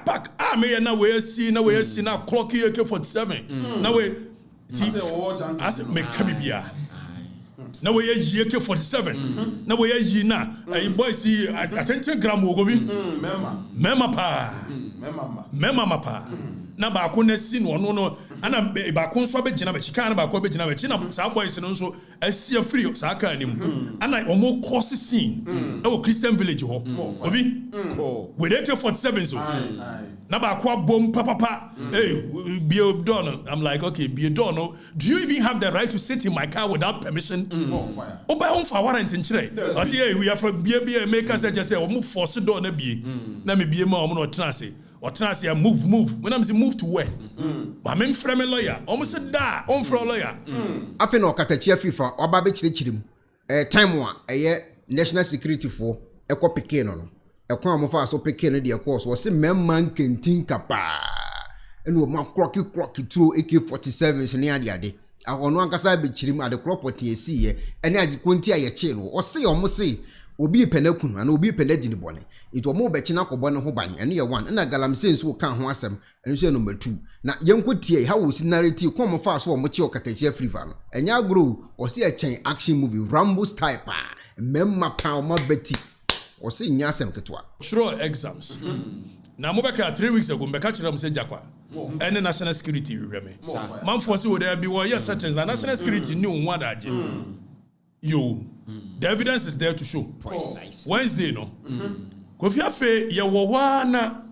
pack. Ah, me na we see na clock AK47. Na we I said me kabibia. Na we ye AK47. Na we ye na. Boy see I think 10 gram wo go bi. Mema pa. Na ba ko na si no ana ba ko nso be gina be chika na ba ko be gina be na sa boys no nso asia free sa ka anim ana omo course scene e wo Christian village ho obi we dey AK47 so na ba ko bom papa hey be a don. I'm like, okay, be a don. Do you even have the right to sit in my car without permission? Oh by home for warrant in chire I say hey we are for be make us just say omo force door na bie na me bie ma omo no tena say or transfer move. When I'm saying move to where? But I'm from a lawyer. Almost a da. I'm from a lawyer. I feel Okatakyie Afrifa. Oba be chirichirim. Time one. National security for. Eko peke no. Eko amofa so peke no de course. Was a man kentin kapa. And we ma clocky through AK47 near the ade. I ono ankasa be chirim at the property see. Any ade konti aye chain. Or say almost say. Obi penekunu and obi penedini bone it omo be china ko bone ho ban ene ye one na galamse nso ka ho asem ene so number 2 na yenko tie how was narrative come fa so omo chi Okatakyie Afrifa no enya agro o se chen action movie Rambo style pa memma pa ma beti o se nya asem ketwa sure exams na mo beka 3 weeks ago mbeka chira mo se jakwa ene national security we me man force wo there be wo yes sentence na national security ni on wada aje yo the evidence is there to show. Precise. Wednesday, no. Kofi afe ye wo wana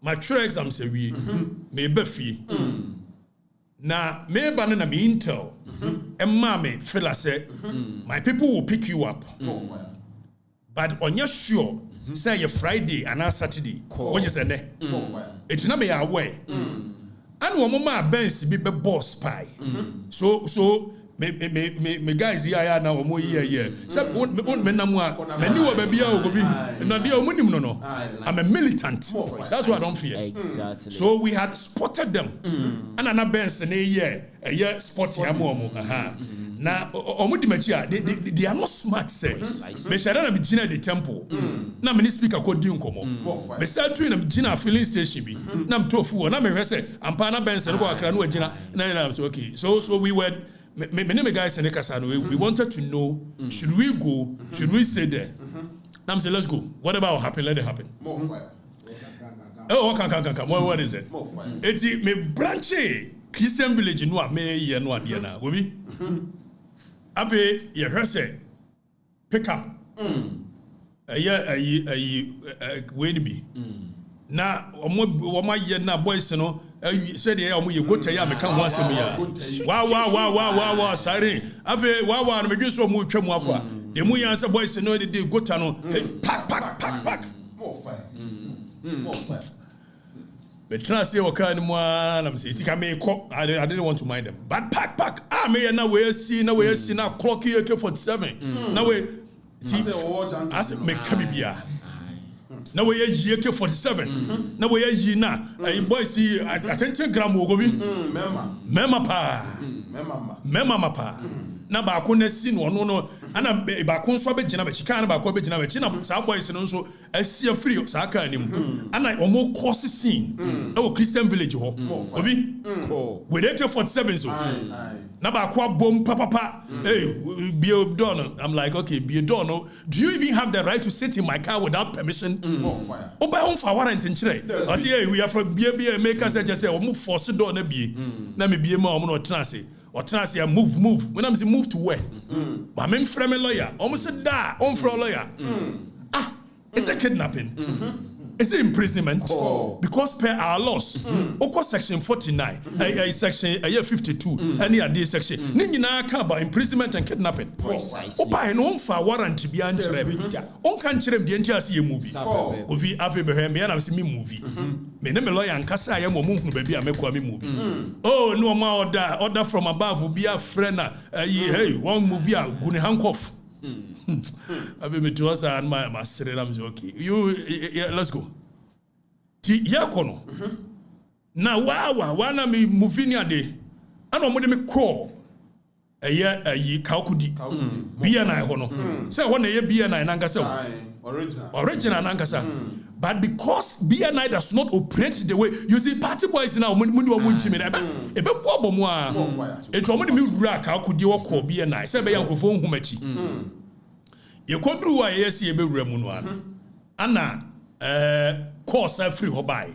mature exam say we me be fi. Na me ba na me intel. Emma me feel say my people will pick you up. But on your sure say your Friday and Saturday. What you say ne? It's na me away. And wo mama Benz be boss spy. So me guys here now omo here say me namu a me ni wo ba bia o bi na dia omo nim no I'm a militant. That's what I don't fear. Exactly. So we had spotted them and na Benz na here spot ya mo na omo di machi a they are not smart say me share na me gina the temple na me speaker ko di nkomo me say tu na me gina filling station bi na me tofu na me hwese ampa na Benz no ko akra no agina na say okay so we were many guys in Ekasano, we wanted to know, should we go, should we stay there? Now I'm saying, let's go. Whatever will happen, let it happen. More fire. Oh, come. What is it? More fire. It's me branch Christian village in what may ye no idea now. Will we? Ape, you heard say, pick up. When be. Now, my year now, boys, you know. Said yeah omo ye go tell ya me kan ho asem ya wow sorry ave wow no me gwe so mo twam akwa de mu yan say boys no dey go ta no pack more fire but trans say waka ni mo na me say itika me ko I didn't want to mind them but pack ah me na we see na clock AK47 na we I say me kabibia na we ye AK47 na we ye na boy see I think 10 gram wo go bi mema pa na ba ko na si no ana ba ko nso be gina be chika na ba ko be gina be na sa boys no nso asia free sa ka anim ana omo course scene e wo Christian village ho obi we dey AK47 so na ba ko bom papa hey be a don. I'm like, okay, be a don. Do you even have the right to sit in my car without permission? Oh by home for warrant in chire I say hey we are for be make us just say omo force door na bie na me bie ma omo no tena say or transfer move. When I'm saying move to where? But I'm from a lawyer. Almost a da. I'm from a lawyer. It's a kidnapping. It's an imprisonment because per our laws. Oko section 49, section 52, any other section. Nina ka about imprisonment and kidnapping. Opa no for warrant to be anchorem. On can chirem the entire see a movie. Ovi ave behem me na see me movie. Me na me lawyer and kasa I am omo baby amekwa me movie. Oh no ma order from above will be a friend hey one movie a gune handcuff. I be me to us and my master I'm okay. Let's go. Ti yakono. Na wana me movie ni ade. Ana mo de me call. Eye kakudi. Bia na ho no. Say ho na ye bia na nga say. Original nankasa. But because BNI does not operate the way you see, party boys now when do a munchim ebe pobo mo a it omo de me wura ka akodi wo ko BNI say be yankofo nhumachi. Ye kodru wa yes ye be wura mu no ana course free ho buy.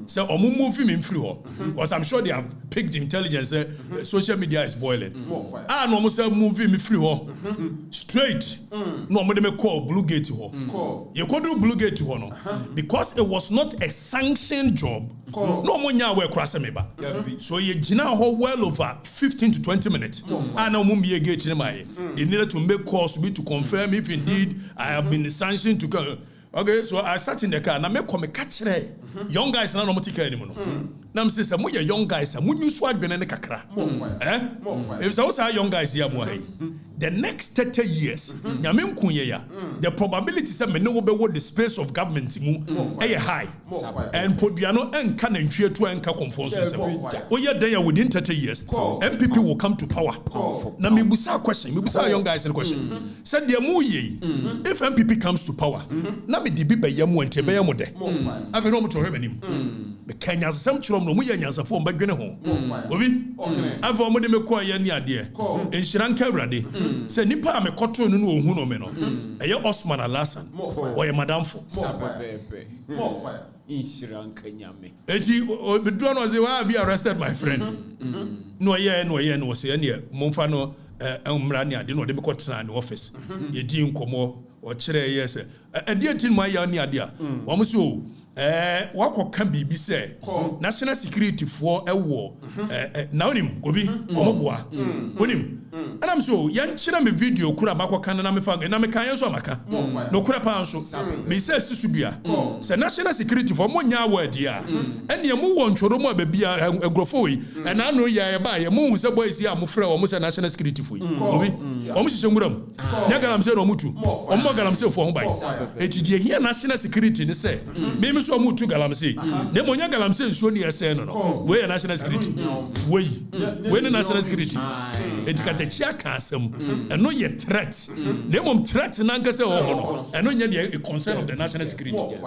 So omo move me free ho because I'm sure they have picked intelligence social media is boiling. No mo say move me free ho straight. No mo de me call Blue Gate ho. You could do Blue Gate ho no because it was not a sanctioned job. No mo nya we cross me ba. So ye gina ho well over 15 to 20 minutes. And no mo be gate ni mai. They needed to make calls to confirm if indeed I have been sanctioned to go. Okay, so I sat in the car and I make come catch young guys na no motika anymore. Now say say mo young guys mo you swag be na kakra. If so young guys here mo the next 30 years nyame nkunye ya the probability say me no be the space of government mu high and poduano enka na ntwe to enka confusion say oye dan ya within 30 years MPP will come to power. Na me busa question, me busa young guys in question. Said the mu ye if MPP comes to power na me di bi be yam wante be yam de ave no mo to hwenim me Kenya sam chrom no mo ye nyansa fo mbadwene ho obi ave mo de me ko ye ni ade enhira nka awrade se nipa me kotro no ohun no me no eye Osman Alasan o ye madam fo enhira nka nyame eti bedro no say why have you arrested my friend no say ne momfa no mra ne ade no de me kotra ne office ye di nkomo o kire yes e die tin ma ya ne ade a wo mo so wako kan bibi say national security for ewo na onim gobi omoboa onim and I'm so yan chira me video kura makwa kan na me fa na me kan so amaka no kura pa so me say sisu bia say national security for mo nya word ya and ye mo won choro mo abia agrofo we and I know ya ba ye mo hu say boys ya mo frɛ wo mo say national security for obi o mo hihye nguram nya galam say no mutu o mo galam say for ho bai etidie here national security ni say me so mutu galamse ne monya galamse nsuo ne ese no we national security we national security Okatakyie aka asem eno ye threat ne mom threat na nka se ho no eno nya the concern of the national security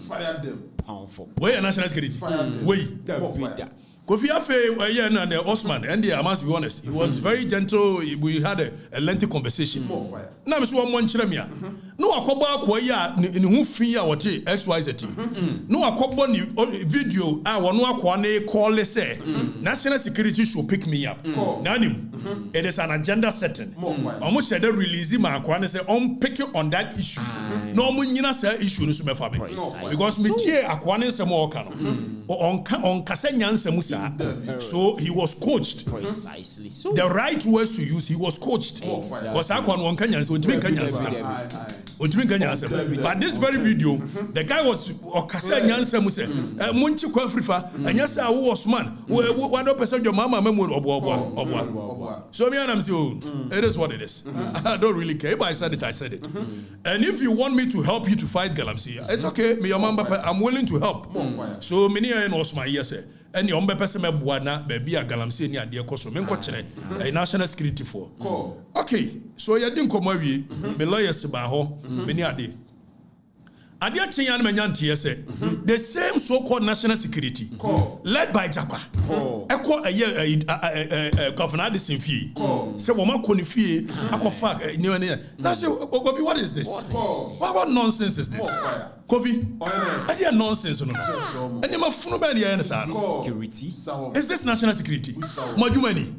fire them powerful we national security we Kofi Afe and Osman, and I must be honest, he was very gentle. We had a lengthy conversation. Now, I'm so one chiremia. No, I call back where ya in who fear what XYZ. No, I call one video. I want to call say national security should pick me up. Nanim, it is an agenda setting. Almost said release my aquane say on pick on that issue. No, munina say issue no sume for me because me tie aquane say more kano on kasenya nsemusa. So he was coached. Precisely. So the right words to use, he was coached. Because I can't Kenya, so but this very video, the guy was Okatakyie Nyansa Muse, Munchi Afrifa, and yes, I was man. What do person your mama memory so me and I'm saying, it is what it is. I don't really care. But I said it. And if you want me to help you to fight Galamsey, it's okay. Me your mama, I'm willing to help. So many are in Osman yes. And your person me buana baby a Galamsey ni ade koso me nkokyere national security for okay so you didn't come away me lawyers ba ho me ni ade Adia me nyantie say the same so-called national security led by Japa eko governor Addison fie say woman ko ni fie akofa now say Kofi, what is this what nonsense is this Kofi adia nonsense no and you funu ba dey security is this national security majumani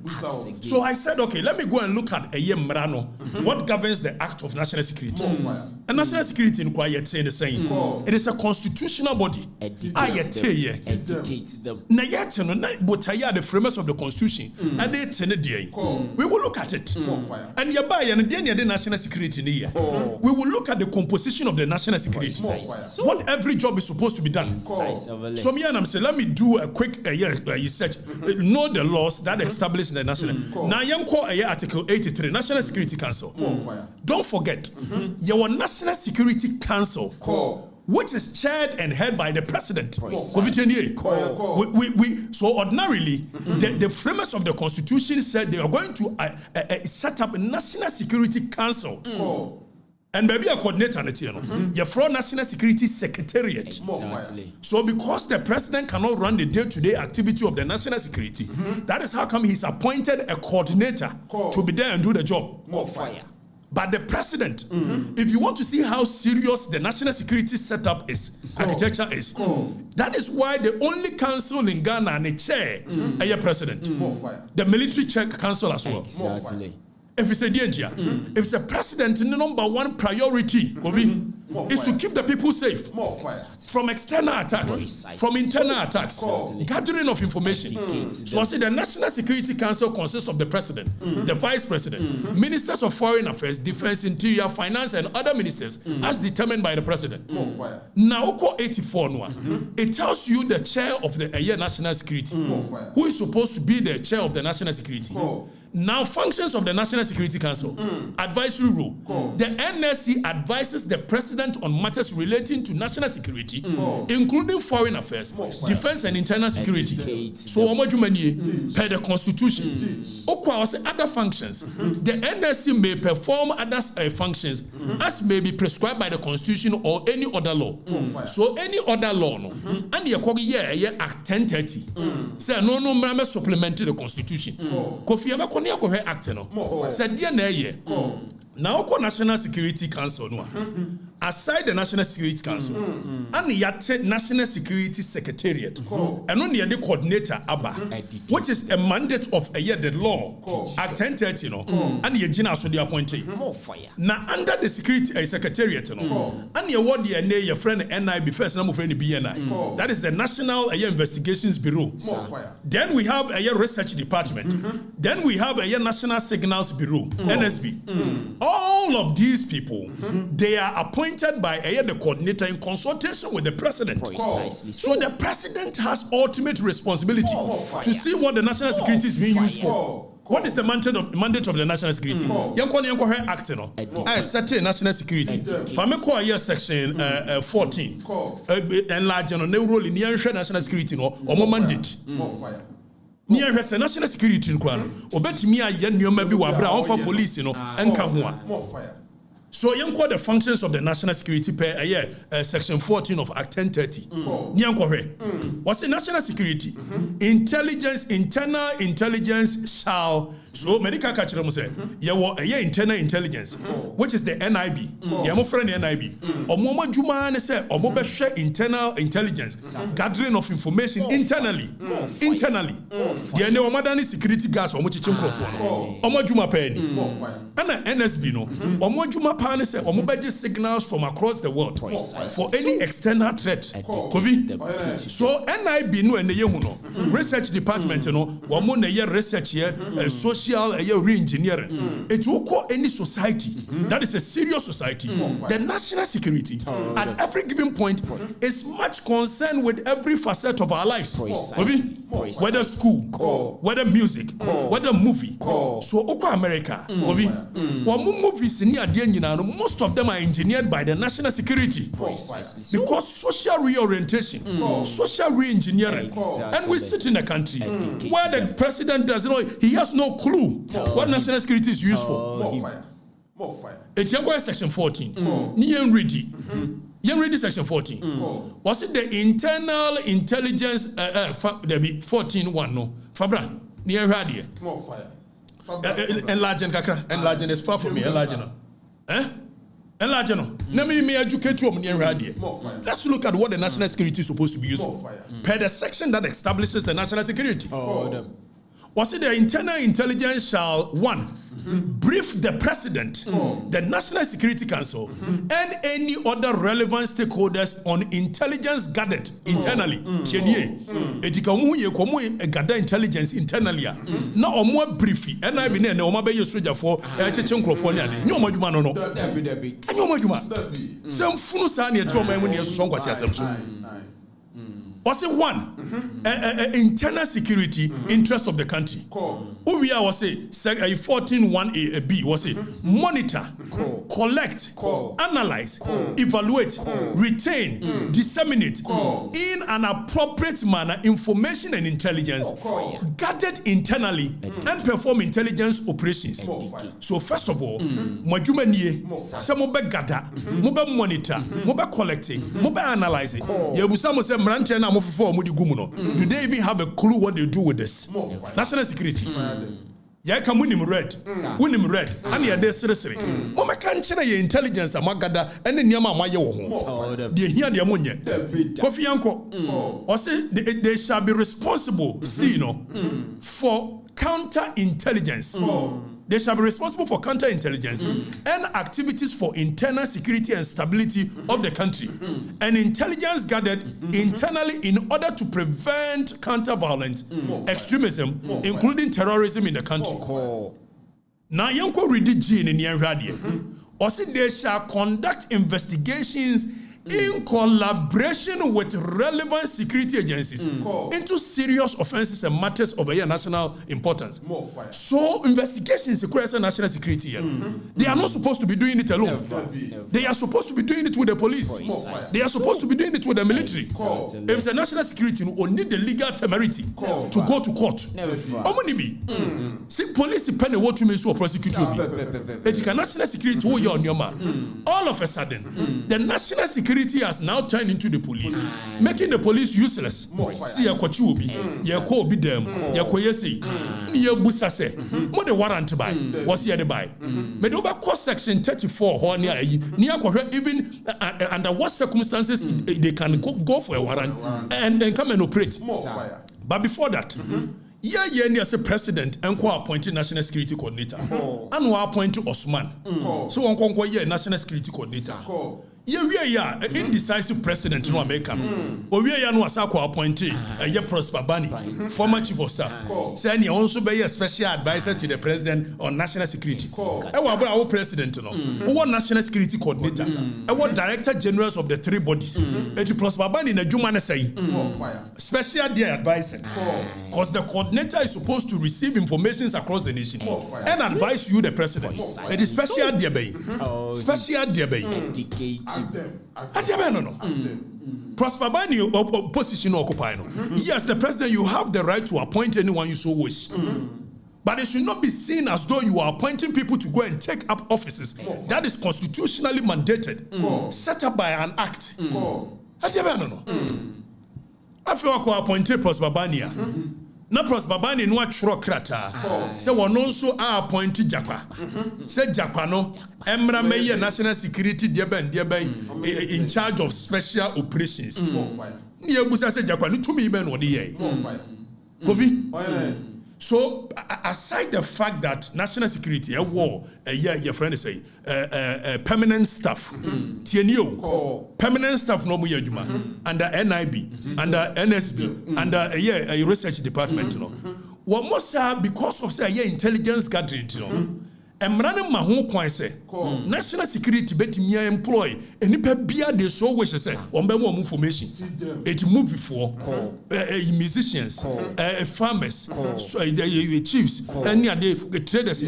so I said okay let me go and look at mrano what governs the act of national security and national security in quiet saying the same it is a constitutional body. Educate them. Na yet no na botaya the framers of the constitution and they tene dey. We will look at it. And ya buy and then the national security ni we will look at the composition of the national security. What every job is supposed to be done. So me and I'm saying let me do a quick research. Know the laws that establish the national. Now yam call Article 83 National Security Council. Don't forget your National Security Council which is chaired and held by the president. So ordinarily, the framers of the constitution said they are going to set up a National Security Council. And maybe a coordinator on it, your Front National Security Secretariat. Exactly. So because the president cannot run the day-to-day activity of the national security, that is how come he's appointed a coordinator to be there and do the job. More fire. But the president, if you want to see how serious the national security setup is, architecture is, that is why the only council in Ghana and the chair is your president. The military council as well. Exactly. If it's a danger, if it's a president, the number one priority is to keep the people safe from external attacks, from internal attacks, gathering of information. So I say the National Security Council consists of the president, the vice president, ministers of foreign affairs, defense, interior, finance, and other ministers as determined by the president. Now, 84 it tells you the chair of the national security, who is supposed to be the chair of the national security. Now, functions of the National Security Council, advisory role. The NSC advises the president on matters relating to national security, including foreign affairs, defense and internal security. So, per the constitution, other functions. The NSC may perform other functions as may be prescribed by the constitution or any other law. So, any other law, and you Act 1030, say no supplementing the constitution. Kofi Act said now National Security Council aside the National Security Council and the National Security Secretariat and only the coordinator ABBA, which is a mandate of the law Act 1030 and the Gina so the appointee. Now under the Security Secretariat and your word your friend NIB first name of any BNI, that is the National Investigations Bureau. Then we have a research department. Then we have a National Signals Bureau, NSB. All of these people, they are appointed by the coordinator in consultation with the president. So the president has ultimate responsibility to see what the national security is being used for. What is the mandate of the national security? Act certain national security. Fameko here section 14. Enlarge on role in the national security or mandate. Near her national security in Kwano, obetimi aye nneoma bi wa bra on for police enka ho a. So you call the functions of the national security per section 14 of Act 1030. What's the national security? Intelligence, internal intelligence shall. So medical catcher say, internal intelligence, which is the NIB. My friend NIB. Omomo Juma say omobe share internal intelligence, gathering of information internally. The Omadani security gas omo chichin krofo. Omo Juma penny. And NSB no. Omo Juma pan say omo signals from across the world for any external threat. So NIB no and the research department omo na research here social re-engineering. It will call any society that is a serious society. The national security at every given point is much concerned with every facet of our lives. Whether school, whether music, whether movie. So Oko America, movies most of them are engineered by the national security. Because social reorientation, social re-engineering, and we sit in a country where the president doesn't know, he has no clue what national security is used for. More fire. It's your section 14. Niyan ready section 14. Was it the internal intelligence? There be 14:1 no. Fabra niyan ready. More fire. Enlarging kakra. Enlarging is far from me. Enlarging. Enlarging. Let me educate you on niyan ready. Let's look at what the national security is supposed to be used for. Per the section that establishes the national security. Was it the internal intelligence shall 1 brief the president, the National Security Council, and any other relevant stakeholders on intelligence gathered internally. Gather intelligence internally. Now, or more briefly, and I been no mabe soldier for Chichin no majuma no. Some funusa near trauma when you're strong was Was it one? Internal security interest of the country. We are was a 14(1)(a)(b) was it monitor, collect, analyze, evaluate, retain, disseminate in an appropriate manner information and intelligence gathered internally and perform intelligence operations. So first of all, majuma niye se mo be gather, mo be monitor, mo be collecting, mo be analyzing. Ye busa mo se mranche na mo fofo mo di gumu no. Do they even have a clue what they do with this? National security. Ya ka munim red. Munim red. Ani ya de sere. Mo me kan kire ye intelligence amagada ene niam amaye wo ho. De hia de mo nye. Kofi yanko. O say they shall be responsible, see for counter-intelligence. They shall be responsible for counter-intelligence and activities for internal security and stability of the country and intelligence gathered internally in order to prevent counter-violence, extremism, including terrorism in the country. Now, Yanko ready G in the or say they shall conduct investigations in collaboration with relevant security agencies into serious offenses and matters of a national importance. So investigations require national security. They are not supposed to be doing it alone. They are supposed to be doing it with the police. They are supposed to be doing it with the military. If it's a national security, we need the legal temerity to go to court. How many be? See, police penny what to me so prosecute you. It is national security who you on your man. All of a sudden, the national security has now turned into the police, making the police useless. See ya kwachi obi, ya ko obi dem, ya ko yesi. Ni ya busa se, mo the warrant buy, was here the buy. Me do ba court section 34 ho ni ayi. Ni akwohwe even under what circumstances they can go for a warrant and come and operate. But before that, yeah, as a president and appointed national security coordinator, and we appointed Osman. So on conquer national security coordinator. Yeah, indecisive president in America. Or we are no asako appointed a Prosper Bani, former chief of staff. Saying he also be a special advisor to the president on national security. Our president, who national security coordinator, our director generals of the three bodies. And Prosper Bani in a Jumana say, special dear advisor, because the coordinator is supposed to receive information across the nation and advise you, the president. It is special dear bay, special dear bay. Ask them. Prosper Bani position occupy. Yes, the president, you have the right to appoint anyone you so wish. But it should not be seen as though you are appointing people to go and take up offices that is constitutionally mandated, set up by an act. I feel like appointed Prosper Bani. Na Prosper Bani no atworo krata say one also appoint Japa say Japa no emra meye national security de ben in charge of special operations ni ebusa say Japa no tumi ben no de ye Kofi. So aside the fact that national security a war your friend say permanent staff permanent staff no mo adwuma under NIB under NSB under a research department what most because of say intelligence gathering emrane ma ho kwan say national security betimi employ enipa bia de so wish say on be more information it movie for musicians farmers chiefs any ade traders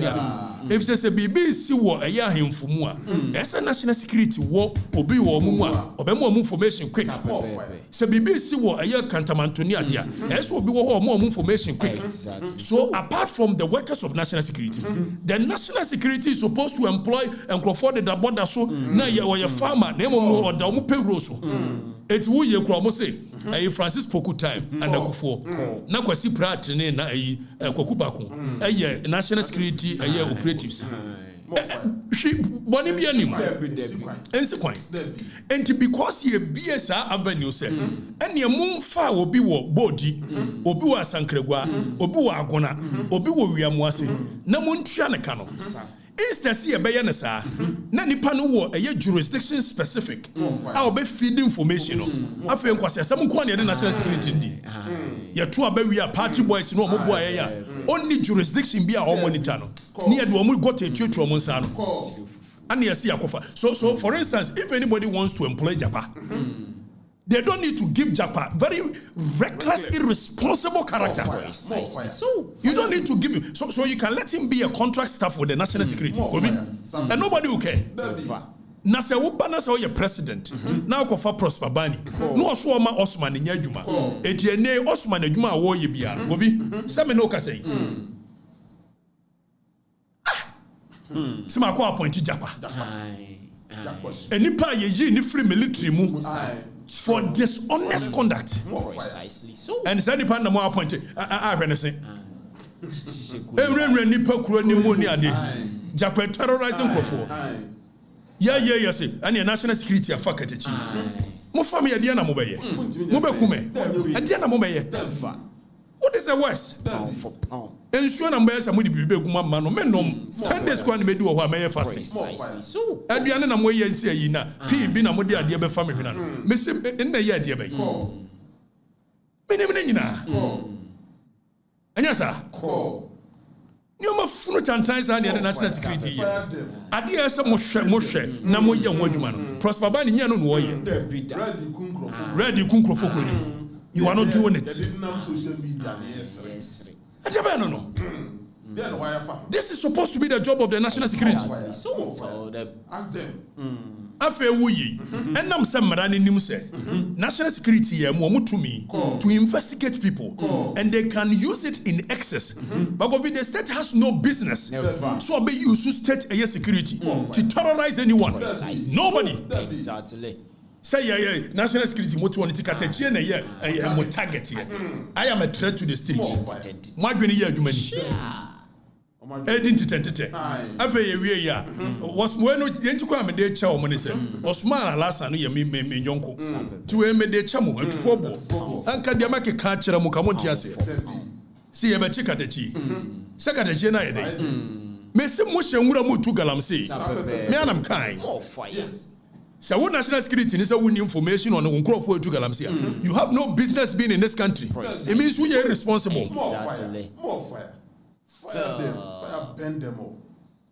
if say BBC wo eya hemfumu a esa national security wo obi wo mu a obe more information quick say BBC wo eya kantamantoni ade a esa obi wo more information quick. So apart from the workers of national security, the national security is supposed to employ and crowd the border so na your farmer name or the payroll so it wo ye kro mo say Francis Poku time and Akufo na kwasi prat ne na kwaku bako national security operatives she boni bi anim ense kwan enti because ye BSA avenue say ene mumfa obi wo bodi obi wo asankregua obi wo agona obi wo wiamuase na muntua ne ka no instead see ebe ye sa na nipa no wo jurisdiction specific a obe feed information no afa enkwase asem ko na national security ndi ye to abawi a party boys no mo boa ye ya only jurisdiction bi a o monitor no ni ye de o mo got etuatu o mo nsa no and ye see akofa so for instance if anybody wants to employ Japa They don't need to give Japa very reckless, irresponsible character. Precisely. So You don't need to give him. So you can let him be a contract staff with the national security. And nobody will care. Na se wo ba na se o president na ko fa Prosper Bani no so ma Osman nya adwuma etiene Osman adwuma a wo ye bia gobi se me no ka sei se ma ko appoint Japa enipa ye yi ni free military mu for dishonest conduct. precisely. So And said nipa na mo appoint a hwe ne se enrenren nipa kuro ni mu ni ade Japa terrorizing crofo yeah say and the national security afa Okatakyie mo fam ye de na mo beye mo be kume e de na mo beye what is the worst pound for pound. ensure na mbe sa mo di bibe guma ma no me nom 10 days kwa na me di wo ho ameye fasting Precisely. So aduane na mo ye nsi ayi na bi na mo de ade be fa me hwena no me se na ye ade be me ne me nyina anya sa Nyoma funu chantan sa the national security ye. Ade ya se mo hwe na mo ye ho adwuma no. Prosper Bani nya no wo ye. Ready kunkrofo kro ni. You are not doing it. yes. No. This is supposed to be the job of the national security. So tell them. Ask them. Afa wuyi. Enam se mara ni nim se. National security ye mo mutumi to investigate people and they can use it in excess. But the state has no business. So be use state security to terrorize anyone. Nobody. Exactly. Say yeah, national security motu on Okatakyie na yeah mo target here. I am a threat to the state. Mo adwene ye adwumani. Edinti tentete. Afa ye wie ya. Was mo no yentuko amede echa o mo ne se. Osman alasa no ye me nyonko. Ti we me de echa mo atufo bo. Anka de make ka kire mo ka mo ntiase. Si ye be chi Okatakyie. Se Okatakyie na ye dey. Me se mo hyenwura mo tu galamsey. Me anam kan. Oh fire. So what national security is winning information on Nkrofo to Galamsia. You have no business being in this country. It means we are responsible. Exactly. More fire. Fire them. Fire bend them all.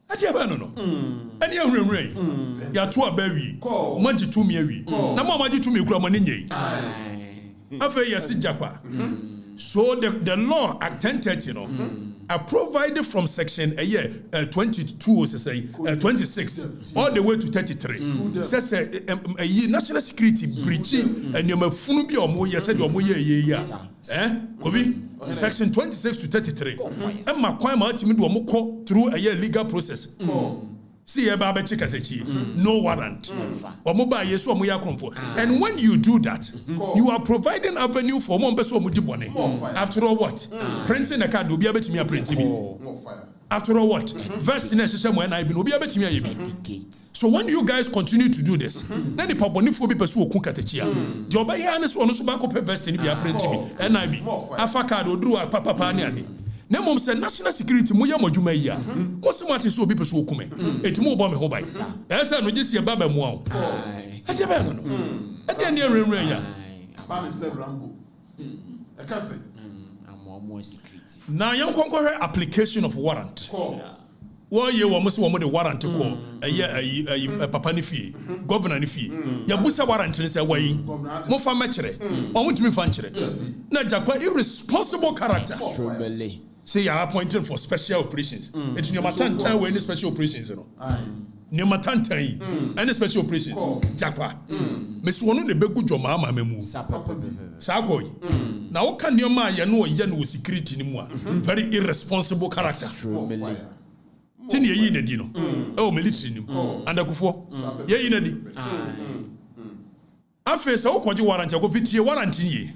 No. And you rain. Ya to a berry. Maji to me. Na maji to me kramani. Afa yesi Japa. So the law Act 1030 are provided from section 22 say 26 all the way to 33 says a national security breaching and you mafunu bi omo ye said omo ye obi section 26 to 33 e ma kwan ma atimi do omo ko through a legal process. See a baba Okatakyie, no warrant. And when you do that, you are providing avenue for one person. After all, what? Printing a card will be able to me printing me. After all, what? First necessary when I will be able to me. So when you guys continue to do this, then the public will be pursued Okatakyie. The obayane so no so back up vest in be printing me. And I be afa card will do a papa pani. Na mom say national security mo ya modwuma yi a mo se mo ate so obi pese okume etimo obo me ho bai e say no gisi e baba mu a ade ba no ade ne renren ya ba me say rambo e ka say More security. na yan konkore application of warrant wo ye wo mo se wo mo de warrant ko papa ni fie governor ni fie ya busa warrant ni say wayi mo fa ma kire o mo timi fa nkire na Japa irresponsible character. Truly. Say you are appointed for special operations. It's your matantan when special operations, you know. Your matantan any special operations. Japa. Miss Wonu ne begu jo mama memu. Sakoi. Now can your man ya no security ni mu very irresponsible character. Truly. Tin ye yi na di no. Oh military ni. Andakufo. Ye yi na di. Afa say okoji warrant go fitie warrant ni.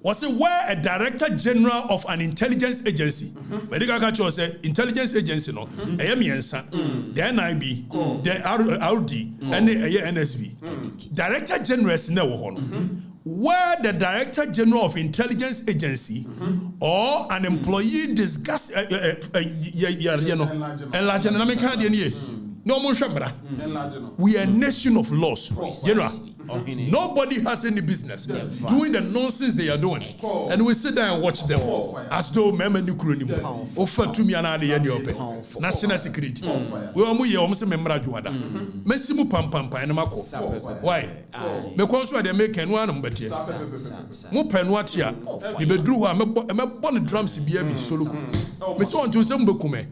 Was it where a director general of an intelligence agency, medical culture say intelligence agency no, the NIB, the RD, and the NSB. Director general is now where the director general of intelligence agency or an employee discuss no more we are a nation of laws. General, Nobody has any business doing the nonsense they are doing. And we sit there and watch them as though member nuclear offer to me another year national security. We are here almost a member of Juada. Messimu pam and Mako. Why? Because they make one but yes. Mupenwatia, you be drew a bonnet drums BM solo. Miss one to some bokume.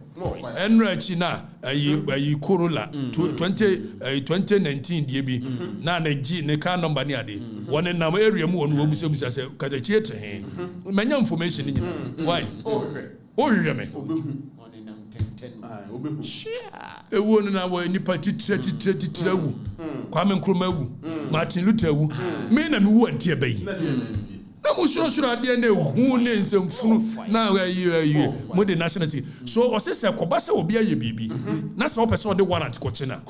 And Rachina, a Corolla 2019 DB. Nana G, ne car number near the one in our area, one will be so as a Okatakyie. Many information. Why? Oh, you me. A woman our any party 30 Kwame Nkrumah, Martin Luther, men and who are dear bay. Now, should I be who names and funu now a year more than nationality. So, or says a Kobasa will be a baby. That's all person the warrant Cochina.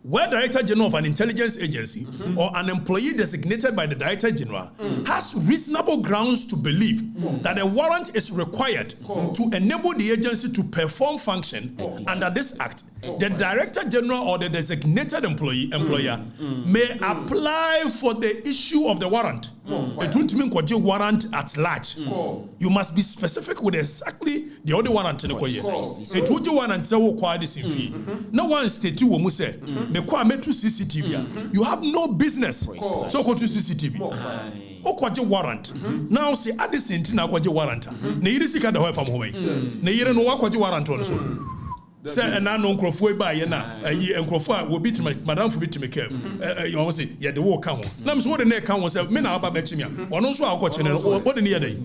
Where Director General of an intelligence agency or an employee designated by the Director General has reasonable grounds to believe that a warrant is required to enable the agency to perform function under this act, the Director General or the designated employer may apply for the issue of the warrant. It won't mean warrant at large. You must be specific with exactly the other warrant in the It would warrant to acquire this in fee. No one state you will say, CCTV. You have no business. So go to CCTV. Okwaje warrant. Now say at this in akwaje warrant. Na yiri sika da ho fam ho mai. Na yiri no wakwaje warrant on so. Say na no nkrofo e ba ye na ayi nkrofo a wo bit madam fo bit me kem. You want say ye de wo ka ho. Na me so wo de na ka ho say me na aba ba chimia. Ono so akwache ne wo de ne ye dai.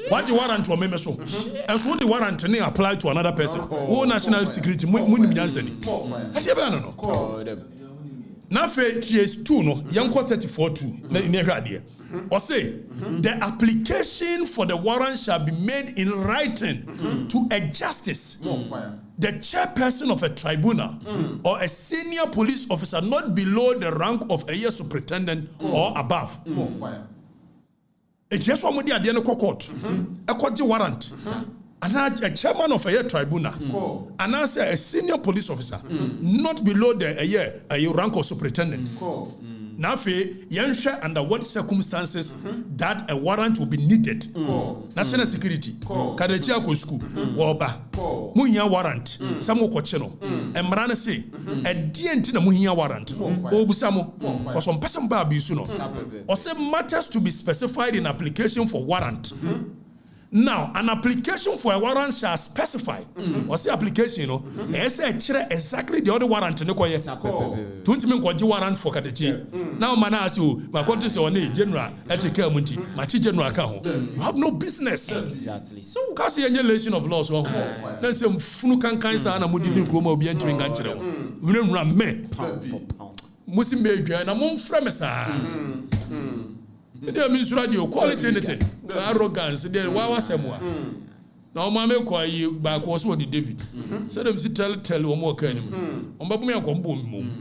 What the warrant or member so? And so the warrant apply to another person. Who national security munim nyansani. Ati ebe no. Na fe TS2 no yanko 34-2 na hwe ade. Or say the application for the warrant shall be made in writing to a justice, the chairperson of a tribunal, or a senior police officer not below the rank of a year superintendent or above. It's just one with the idea court. A court warrant. And a chairman of a year tribunal. And I say a senior police officer, not below the a rank of superintendent. Now, Yansha under what circumstances that a warrant will be needed. National security, Kadechia Kosku, Woba, Munya warrant, Samu Kocheno, and Marana say, a dientina Munya warrant, Obusamo, for some person baby suno, or some matters to be specified in application for warrant. Now, an application for a warrant shall specify. What's the application? You know, exactly the other warrant. No, don't mean warrant for Okatakyie. Now, man, ask you, my country say, general, my general account. You have no business. Exactly. So, because the annihilation of laws, let's say, Funukan Kansa and Amudi Nkomo be entering Ganchero. We don't run me pound for pound. Muslim baby, and I'm on Fremesa. They means radio quality anything. Arrogance. They wawa semwa. Now mama kwa yi back was what David. So them si tell more kind. Omba me akwa mbom mum.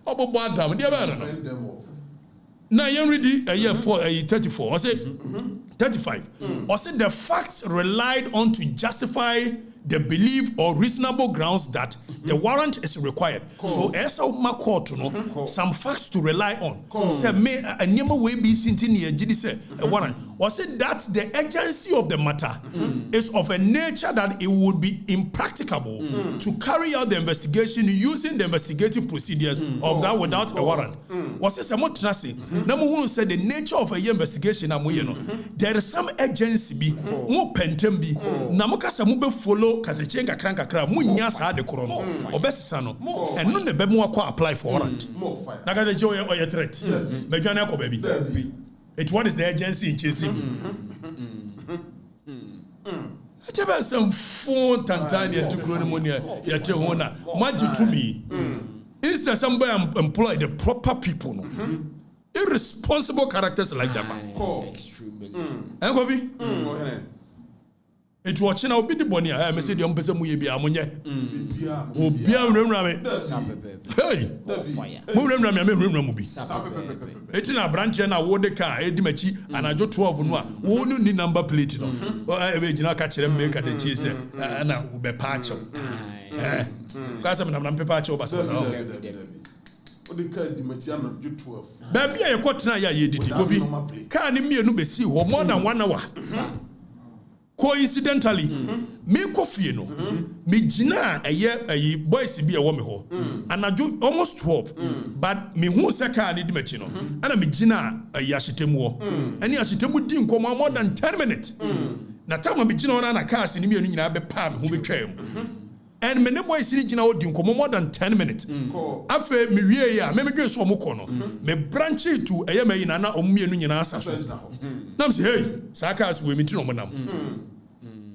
Obo badam. They ba no. Now you ready a year 34. I say 35. I said the facts relied on to justify the belief or reasonable grounds that the warrant is required. So, as a court, some facts to rely on. Say, may a name way be seen in say a warrant. Or say that the agency of the matter is of a nature that it would be impracticable to carry out the investigation using the investigative procedures of that without a warrant. Or say, someone trusty. Number one said the nature of a investigation. There is some agency be more pentem be. Namuka samube follow. Katrechenga kranka kra munya sa de korono obesisa no eno ne be mu akwa apply for warrant na ga je oye threat me dwane akọ baby it what is the agency in chasing ateba some phone tantania to kro money ya che ho na maji to me instead somebody employ the proper people no irresponsible characters like that Extremely. Enkovi it watching now be the bonny. I may say the person we be amonye. Obia remrame. Hey, remrame. It's in a branch and a water car, Edimachi, and I do 12 no. Wonu ni number plate no. I will catch them make at the cheese and I will be patch. Because I'm paper choppers. the car di matiano ju 12 baby e kotena ya ye didi obi car ni mienu besi ho more than 1 hour coincidentally me kofie no me gina eye boys bi e wo me ho anaju almost 12 but me hu se car ni di machi no ana me gina eye ahyetemu ho ani ahyetemu di nkomo more than 10 minutes na time me gina ona na cars ni mienu nyina be pa me hu be twam and me ne boys ni gina odi nkomo more than 10 minutes afa me wie ya me dwe so mo ko no me branch to eye me yina na omienu nyina asa so nam say hey sakas we meet no monam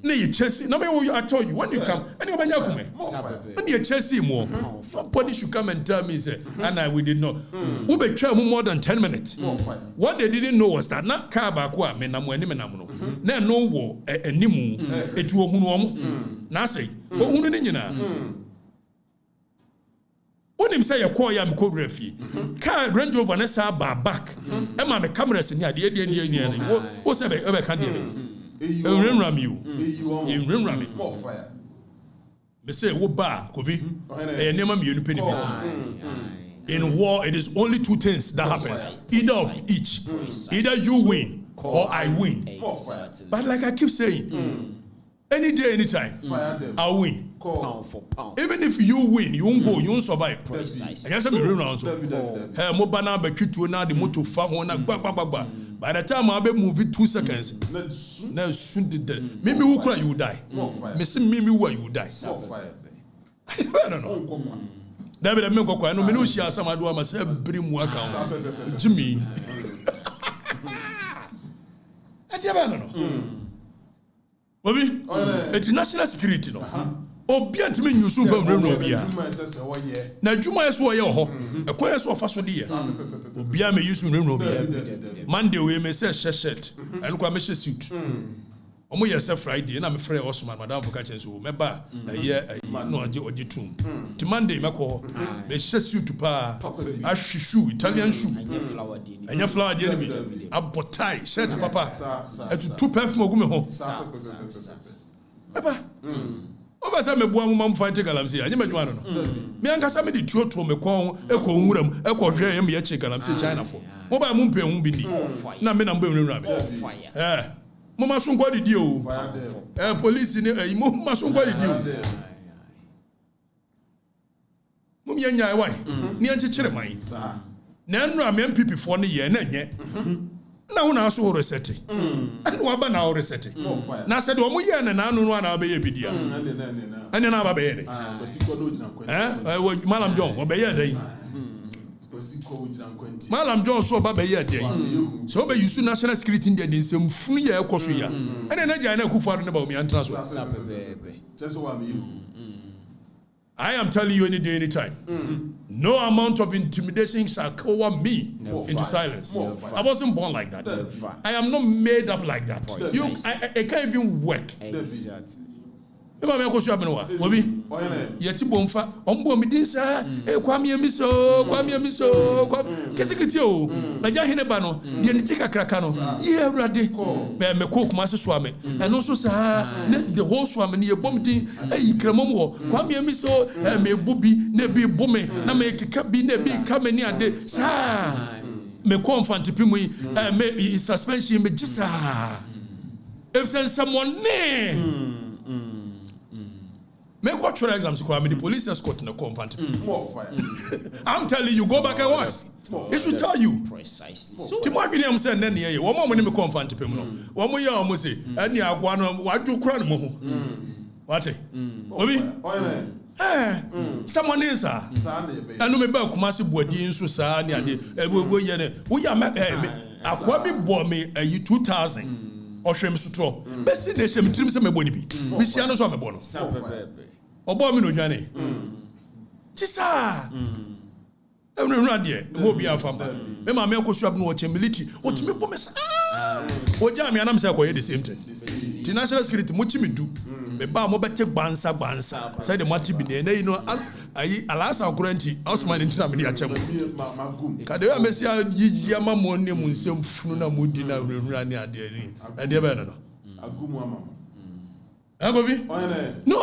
na you chase na me I tell you when you come any obanya kume when you chase mo nobody should come and tell me say and we did not we be twa more than 10 minutes what they didn't know was that na car ba ko a me nam ani me nam no na no wo animu etu ohunu omo na say ohunu ni nyina onim say you call ya me ko refie car Range Rover na sa ba back e ma me cameras ni ade ni wo say be kan de be Ram you. More fire. They say, "Wo ba, Kobi." Never me you penny. In war, it is only 2 things that happens: either of each, either you win or I win. But like I keep saying, any day, anytime, I'll win. Pound for pound. Even if you win, you won't go, you won't survive. Precisely. I guess I'm around. Hey, mo bana be kitu na the motor farm na ba. By the time I be move it 2 seconds, na soon did that. Maybe who cry you die. Me say maybe where you die. I don't know. David I go kwa no me no shia sama do am say brim mu aka. Jimmy. I don't know. Bobby, it's national security no. Obi antime nyusu fam no obia. Na djuma yeso ye ho. Ekoye so fa so de ye. Obi a me yusu no obia. Monday we me say shirt. Enu kwa me suit. Omo ye say Friday na me frɛ Osman madam for catch so me ba ye no oje tum. Ti Monday me ko me suit pa ahwehwu Italian shoe. Anya flower de ni bi. Abotai shirt papa. Etu two perfume ogu me ho. Papa. Oba sa me bua mu mam fight galamsi anya madwuma no. Me ankasa me de tuoto me kon ekɔ nwuram ekɔ hwɛ yam ye che galamsi China for. Mo ba mu mpɛ hu bi ni. Na me na mba nwuram. Mo ma so nkɔ didi o. Police ni mo ma so nkɔ didi o. Mo me nya wai. Ni ankyekere man. Na nra me MPP for ne ye na nye. Na wona aso ho reset. And wa ba na ho reset. Na said o mo ye na anu no na ba ye bidia. Ane na ba be ye dey. Malam John, wo be ye dey. Malam John so ba be ye dey. So be use national security dey nsem funu ye ekoso ya. Ane na ja na kufaru ne ba o mi antra so. I am telling you any day, anytime. No amount of intimidation shall cover me into silence. I wasn't born like that. I am not made up like that. I can't even work. Exactly. Eba me ko so abeno wa obi yeti bomfa ombo mi din sa kwame emiso ketikiti o na ja hene ba no de ni tikakra no ye awrade me ko kuma se so ame eno so sa the whole so ame ne bom din ayi kramom ho kwame emiso me bubi na bi bome na me keka bi na bi kamani ade sa me ko mfantipi mu me suspension me gisa if someone me go through exams ko the police escort na confront more fire. I'm telling you, go back and watch. It should tell you Precisely. Ti mo adwene am say na ne ye wo mo ne me confront pem no wo mo ye am say ani agwa no wadu kura no mo ho what obi someone is anu me ba kuma se boadi nso saa ne ade ebo ye ne wo ya akwa bi bo me 2000 ohwem sutro besi na hye mtirim se mebo ni bi bi hia no so mebo no obo mi no dwane tisa enu ade mo bi afam me ma me akosu abno wo che military o ti mebo me sa o ja me anam se akoye the same thing the national security mo chi me du me ba mo bete gbansa say the mati bi ne you know ayi alasa kuranti Osman ntina me dia chem ka de me sia yi ama mo ne mu nsem funu na mo di na enu ne ade ni ade be no agumu ama agobi no